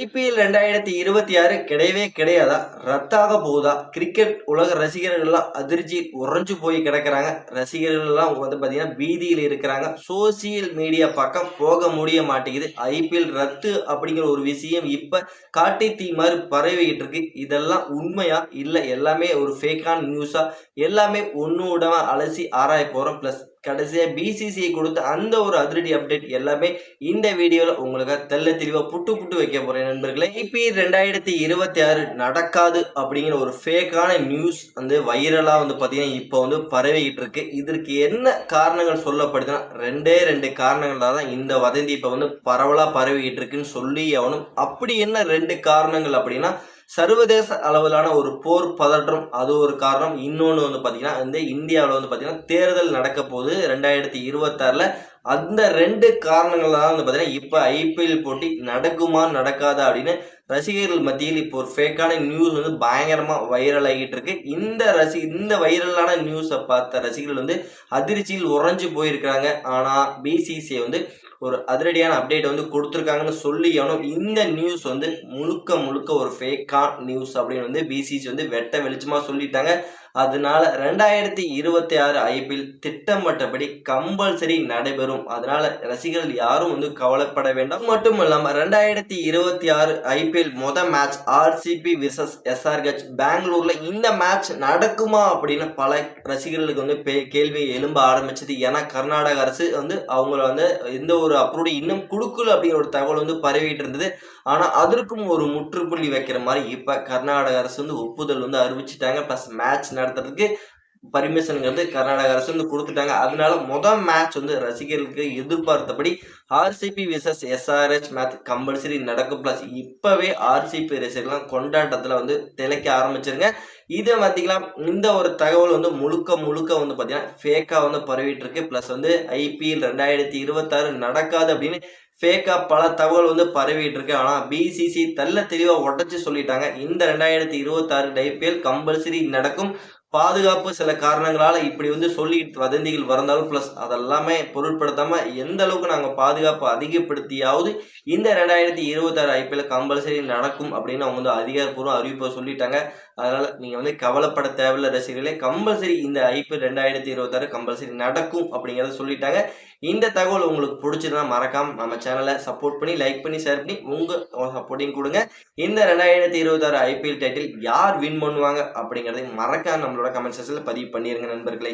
IPL 2026 கிடையவே கிடையாதா? ரத்தாக போகுதா? கிரிக்கெட் உலக ரசிகர்கள்லாம் அதிர்ச்சி உறைஞ்சு போய் கிடக்குறாங்க. ரசிகர்கள் எல்லாம் பார்த்தீங்கன்னா பீதியில் இருக்கிறாங்க. சோசியல் மீடியா பக்கம் போக முடிய மாட்டேங்குது. ஐபிஎல் ரத்து அப்படிங்கிற ஒரு விஷயம் இப்ப காட்டு தீ மாதிரி பரவிக்கிட்டு இருக்கு. இதெல்லாம் உண்மையா? இல்ல எல்லாமே ஒரு ஃபேக்கான நியூஸா? எல்லாமே ஒண்ணு விடாம அலசி ஆராய போறோம். பிளஸ் கடைசியா பிசிசிஐ கொடுத்த அந்த ஒரு அதிரடி அப்டேட் எல்லாமே இந்த வீடியோல உங்களுக்கு தெள்ள தெளிவா புட்டு புட்டு வைக்க போறேன் நண்பர்களே. ஐபிஎல் 2026 நடக்காது அப்படிங்கிற ஒரு ஃபேக்கான நியூஸ் வைரலா பாத்தீங்கன்னா இப்போ பரவிக்கிட்டு இருக்கு. இதற்கு என்ன காரணங்கள் சொல்லப்படுதுன்னா ரெண்டு காரணங்களால தான் இந்த வதந்தி இப்ப பரவலா பரவிக்கிட்டு இருக்குன்னு சொல்லி ஆகணும். அப்படி என்ன ரெண்டு காரணங்கள் அப்படின்னா, சர்வதேச அளவிலான ஒரு போர் பதற்றம் அது ஒரு காரணம். இன்னொன்னு பாத்தீங்கன்னா இந்தியாவில் பாத்தீங்கன்னா தேர்தல் நடக்க போகுது 2026ல. அந்த ரெண்டு காரணங்களால பாத்தீங்கன்னா இப்ப ஐபிஎல் போட்டி நடக்குமா நடக்காதா அப்படின்னு ரசிகர்கள் மத்தியில் இப்போ ஒரு ஃபேக்கான நியூஸ் பயங்கரமா வைரல் ஆகிட்டு இருக்கு. இந்த வைரலான நியூஸை பார்த்த ரசிகர்கள் அதிர்ச்சியில் உறைஞ்சு போயிருக்காங்க. ஆனா பிசிசிஐ ஒரு அதிரடியான அப்டேட் கொடுத்துருக்காங்கன்னு சொல்லி இந்த நியூஸ் முழுக்க முழுக்க ஒரு ஃபேக்கான நியூஸ் அப்படின்னு பிசிசி வெட்ட வெளிச்சமா சொல்லிட்டாங்க. அதனால 2026 ஐபிஎல் திட்டமிட்டபடி கம்பல்சரி நடைபெறும். அதனால ரசிகர்கள் யாரும் கவலைப்பட வேண்டாம். மட்டும் இல்லாம 2026 IPL match RCB versus SRH பெங்களூர்ல இந்த மேட்ச் நடக்குமா அப்படின்னு பல ரசிகர்களுக்கு கேள்வி எழும்ப ஆரம்பிச்சது. ஏன்னா கர்நாடக அரசு அவங்கள எந்த ஒரு அப்ரூவ் இன்னும் கொடுக்கல அப்படிங்கிற ஒரு தகவல் பரவிட்டு இருந்தது. ஆனா அதற்கும் ஒரு முற்றுப்புள்ளி வைக்கிற மாதிரி இப்ப கர்நாடக அரசு ஒப்புதல் அறிவிச்சிட்டாங்க. பிளஸ் மேட்ச் நடத்துறதுக்கு பர்மிஷன்ங்கிறது கர்நாடக அரசு கொடுத்துட்டாங்க. அதனால மேட்ச் ரசிகர்களுக்கு எதிர்பார்த்தபடி RCB versus SRH match compulsory நடக்கும். பிளஸ் இப்பவே ஆர்சிபி ரசிகர்கள் கொண்டாட்டத்துல திளைக்க ஆரம்பிச்சிருங்க. இதை பார்த்தீங்கன்னா இந்த ஒரு தகவல் முழுக்க முழுக்க பாத்தீங்கன்னா ஃபேக்கா பரவிட்டு இருக்கு. பிளஸ் ஐபிஎல் 2026 நடக்காது அப்படின்னு ஃபேக்கா பல தகவல் பரவிட்டு இருக்கு. ஆனா பிசிசி தெள்ள தெளிவா உடச்சு சொல்லிட்டாங்க. இந்த 2026 ஐபிஎல் கம்பல்சரி நடக்கும். பாதுகாப்பு சில காரணங்களால இப்படி சொல்லி வதந்திகள் வந்தாலும் பிளஸ் அதெல்லாமே பொருட்படுத்தாம எந்த அளவுக்கு நாங்க பாதுகாப்பு அதிகப்படுத்தியாவது இந்த 2026 ஐபிஎல் கம்பல்சரி நடக்கும் அப்படின்னு அவங்க அதிகாரப்பூர்வ அறிவிப்பை சொல்லிட்டாங்க. அதனால நீங்க கவலைப்பட தேவையில்ல ரசிகர்களே. கம்பல்சரி இந்த ஐபிஎல் 2026 கம்பல்சரி நடக்கும் அப்படிங்கறத சொல்லிட்டாங்க. இந்த தகவல் உங்களுக்கு பிடிச்சிருந்தா மறக்காம நம்ம சேனலை சப்போர்ட் பண்ணி லைக் பண்ணி ஷேர் பண்ணி உங்க சப்போர்ட்டிங் கொடுங்க. இந்த 2026 ஐபிஎல் டைட்டில் யார் வின் பண்ணுவாங்க அப்படிங்கறதை மறக்காம நம்மளோட கமெண்ட் செக்ஷன்ல பதிவு பண்ணிருங்க நண்பர்களே.